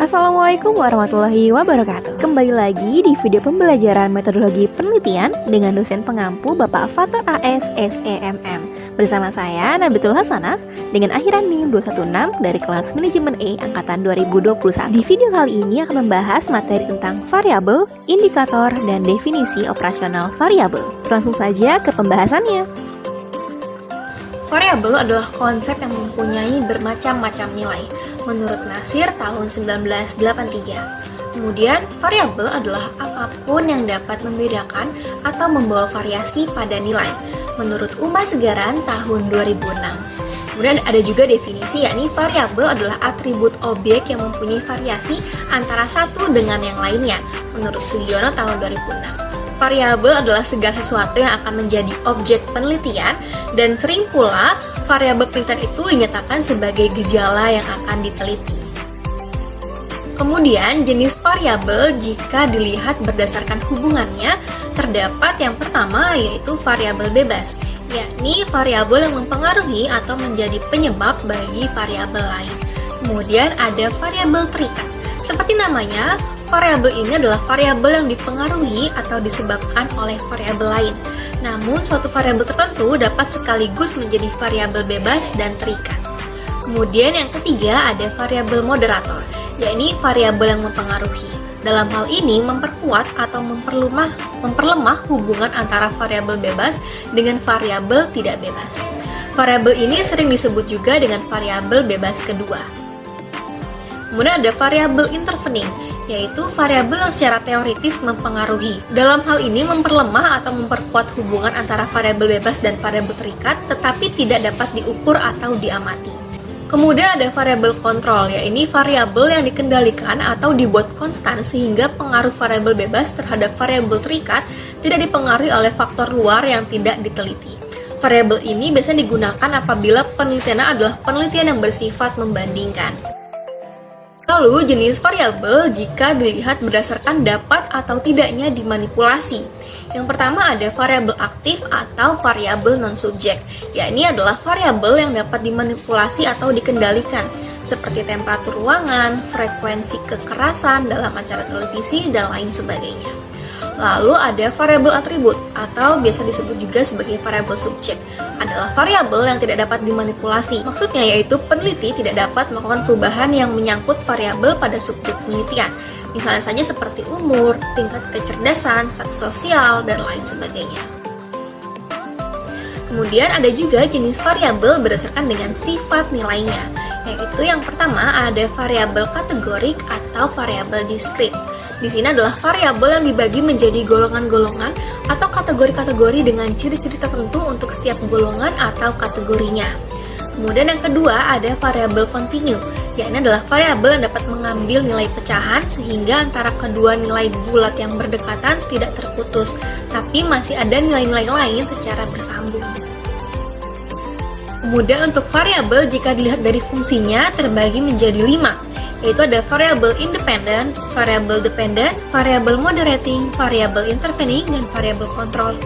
Assalamualaikum warahmatullahi wabarakatuh. Kembali lagi di video pembelajaran metodologi penelitian dengan dosen pengampu Bapak Fathur AS SEMM. Bersama saya Nabitul Hasanah dengan akhiran NIM 216 dari kelas Manajemen E angkatan 2021. Di video kali ini akan membahas materi tentang variabel, indikator, dan definisi operasional variabel. Langsung saja ke pembahasannya. Variabel adalah konsep yang mempunyai bermacam-macam nilai. Menurut Nasir tahun 1983. Kemudian, variabel adalah apapun yang dapat membedakan atau membawa variasi pada nilai. Menurut Uma Segaran tahun 2006. Kemudian ada juga definisi, yakni variabel adalah atribut objek yang mempunyai variasi antara satu dengan yang lainnya. Menurut Sugiono tahun 2006. Variabel adalah segala sesuatu yang akan menjadi objek penelitian dan sering pula variabel penelitian itu dinyatakan sebagai gejala yang akan diteliti. Kemudian jenis variabel jika dilihat berdasarkan hubungannya terdapat yang pertama yaitu variabel bebas, yakni variabel yang mempengaruhi atau menjadi penyebab bagi variabel lain. Kemudian ada variabel terikat. Seperti namanya, variabel ini adalah variabel yang dipengaruhi atau disebabkan oleh variabel lain. Namun, suatu variabel tertentu dapat sekaligus menjadi variabel bebas dan terikat. Kemudian yang ketiga ada variabel moderator, yakni variabel yang mempengaruhi. Dalam hal ini memperkuat atau memperlemah hubungan antara variabel bebas dengan variabel tidak bebas. Variabel ini sering disebut juga dengan variabel bebas kedua. Kemudian ada variabel intervening, yaitu variabel yang secara teoritis mempengaruhi. Dalam hal ini memperlemah atau memperkuat hubungan antara variabel bebas dan variabel terikat, tetapi tidak dapat diukur atau diamati. Kemudian ada variabel kontrol, yaitu variabel yang dikendalikan atau dibuat konstan sehingga pengaruh variabel bebas terhadap variabel terikat tidak dipengaruhi oleh faktor luar yang tidak diteliti. Variabel ini biasanya digunakan apabila penelitiannya adalah penelitian yang bersifat membandingkan. Lalu, jenis variabel jika dilihat berdasarkan dapat atau tidaknya dimanipulasi. Yang pertama ada variabel aktif atau variabel non-subjek, yakni adalah variabel yang dapat dimanipulasi atau dikendalikan, seperti temperatur ruangan, frekuensi kekerasan dalam acara televisi, dan lain sebagainya. Lalu ada variabel atribut atau biasa disebut juga sebagai variabel subjek. Adalah variabel yang tidak dapat dimanipulasi. Maksudnya yaitu peneliti tidak dapat melakukan perubahan yang menyangkut variabel pada subjek penelitian. Misalnya saja seperti umur, tingkat kecerdasan, status sosial, dan lain sebagainya. Kemudian ada juga jenis variabel berdasarkan dengan sifat nilainya. Yaitu yang pertama ada variabel kategorik atau variabel diskrit. Di sini adalah variabel yang dibagi menjadi golongan-golongan atau kategori-kategori dengan ciri-ciri tertentu untuk setiap golongan atau kategorinya. Kemudian yang kedua ada variabel kontinu, yakni adalah variabel yang dapat mengambil nilai pecahan sehingga antara kedua nilai bulat yang berdekatan tidak terputus, tapi masih ada nilai-nilai lain secara bersambung. Kemudian untuk variabel jika dilihat dari fungsinya terbagi menjadi 5. Yaitu ada variabel independen, variabel dependent, variabel moderating, variabel intervening, dan variabel control.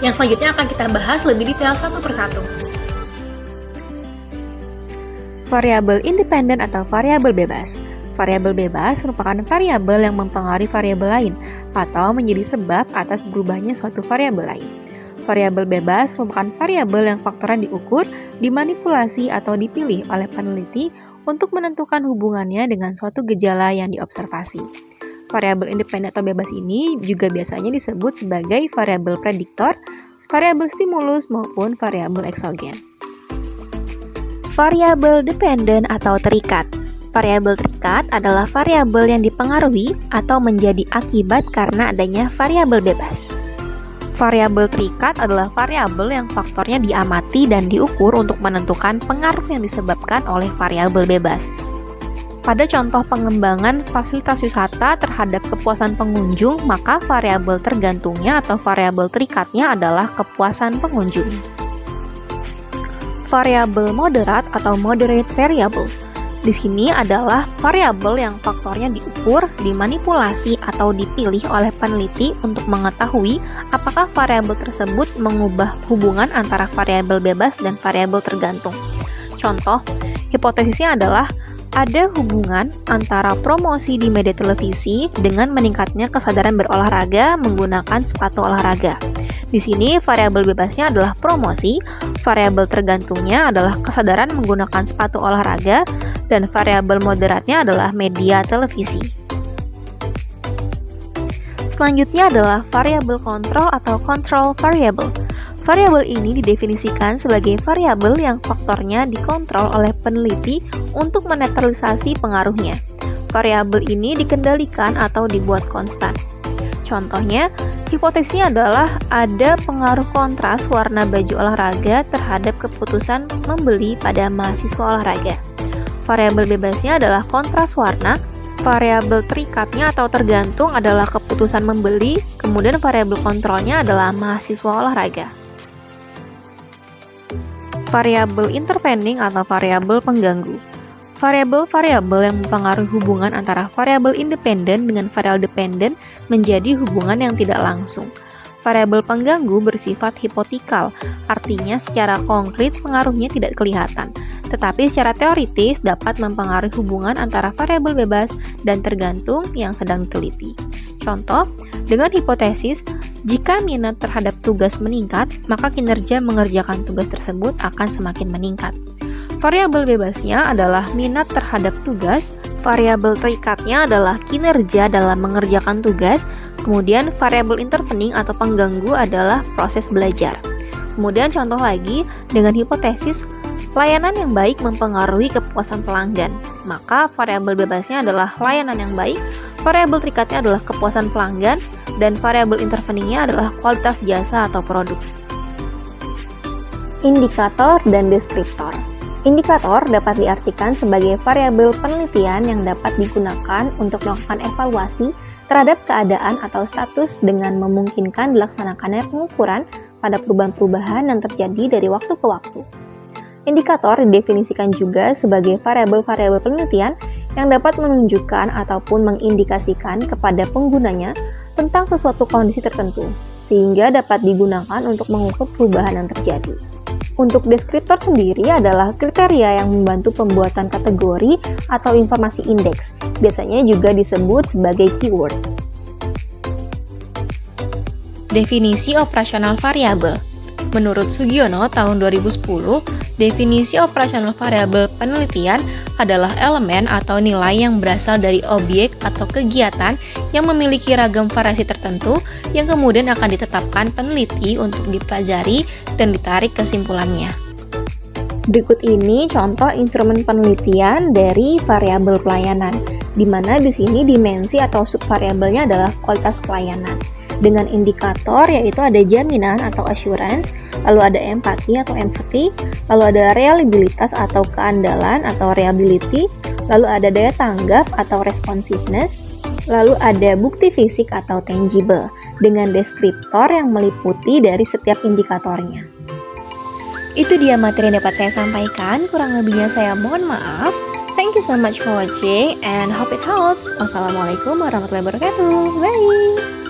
Yang selanjutnya akan kita bahas lebih detail satu persatu. Variabel independen atau variabel bebas. Variabel bebas merupakan variabel yang mempengaruhi variabel lain atau menjadi sebab atas berubahnya suatu variabel lain. Variabel bebas merupakan variabel yang faktornya diukur, dimanipulasi, atau dipilih oleh peneliti untuk menentukan hubungannya dengan suatu gejala yang diobservasi. Variabel independen atau bebas ini juga biasanya disebut sebagai variabel prediktor, variabel stimulus, maupun variabel eksogen. Variabel dependen atau terikat. Variabel terikat adalah variabel yang dipengaruhi atau menjadi akibat karena adanya variabel bebas. Variabel terikat adalah variabel yang faktornya diamati dan diukur untuk menentukan pengaruh yang disebabkan oleh variabel bebas. Pada contoh pengembangan fasilitas wisata terhadap kepuasan pengunjung, maka variabel tergantungnya atau variabel terikatnya adalah kepuasan pengunjung. Variabel moderat atau moderate variable. Di sini adalah variabel yang faktornya diukur, dimanipulasi, atau dipilih oleh peneliti untuk mengetahui apakah variabel tersebut mengubah hubungan antara variabel bebas dan variabel tergantung. Contoh, hipotesisnya adalah Ada hubungan antara promosi di media televisi dengan meningkatnya kesadaran berolahraga menggunakan sepatu olahraga. Di sini variabel bebasnya adalah promosi, variabel tergantungnya adalah kesadaran menggunakan sepatu olahraga, dan variabel moderatnya adalah media televisi. Selanjutnya adalah variabel kontrol atau control variable. Variabel ini didefinisikan sebagai variabel yang faktornya dikontrol oleh peneliti untuk menetralisasi pengaruhnya. Variabel ini dikendalikan atau dibuat konstan. Contohnya, hipotesisnya adalah ada pengaruh kontras warna baju olahraga terhadap keputusan membeli pada mahasiswa olahraga. Variabel bebasnya adalah kontras warna, variabel terikatnya atau tergantung adalah keputusan membeli, kemudian variabel kontrolnya adalah mahasiswa olahraga. Variabel intervening atau variabel pengganggu. Variabel-variabel yang mempengaruhi hubungan antara variabel independen dengan variabel dependen menjadi hubungan yang tidak langsung. Variabel pengganggu bersifat hipotikal, artinya secara konkret pengaruhnya tidak kelihatan, tetapi secara teoritis dapat mempengaruhi hubungan antara variabel bebas dan tergantung yang sedang diteliti. Contoh, dengan hipotesis, jika minat terhadap tugas meningkat, maka kinerja mengerjakan tugas tersebut akan semakin meningkat. Variabel bebasnya adalah minat terhadap tugas, variabel terikatnya adalah kinerja dalam mengerjakan tugas, kemudian variabel intervening atau pengganggu adalah proses belajar. Kemudian contoh lagi, dengan hipotesis, layanan yang baik mempengaruhi kepuasan pelanggan, maka variabel bebasnya adalah layanan yang baik, variabel terikatnya adalah kepuasan pelanggan, dan variabel interveningnya adalah kualitas jasa atau produk. Indikator dan deskriptor. Indikator dapat diartikan sebagai variabel penelitian yang dapat digunakan untuk melakukan evaluasi terhadap keadaan atau status dengan memungkinkan dilaksanakannya pengukuran pada perubahan-perubahan yang terjadi dari waktu ke waktu. Indikator didefinisikan juga sebagai variabel-variabel penelitian yang dapat menunjukkan ataupun mengindikasikan kepada penggunanya tentang sesuatu kondisi tertentu, sehingga dapat digunakan untuk mengukur perubahan yang terjadi. Untuk deskriptor sendiri adalah kriteria yang membantu pembuatan kategori atau informasi indeks, biasanya juga disebut sebagai keyword. Definisi operasional variabel. Menurut Sugiono tahun 2010, definisi operasional variabel penelitian adalah elemen atau nilai yang berasal dari objek atau kegiatan yang memiliki ragam variasi tertentu yang kemudian akan ditetapkan peneliti untuk dipelajari dan ditarik kesimpulannya. Berikut ini contoh instrumen penelitian dari variabel pelayanan, di mana di sini dimensi atau subvariabelnya adalah kualitas pelayanan. Dengan indikator yaitu ada jaminan atau assurance, lalu ada empati atau empathy, lalu ada reliabilitas atau keandalan atau reliability, lalu ada daya tanggap atau responsiveness, lalu ada bukti fisik atau tangible, dengan deskriptor yang meliputi dari setiap indikatornya. Itu dia materi yang dapat saya sampaikan, kurang lebihnya saya mohon maaf. Thank you so much for watching and hope it helps. Wassalamualaikum warahmatullahi wabarakatuh. Bye!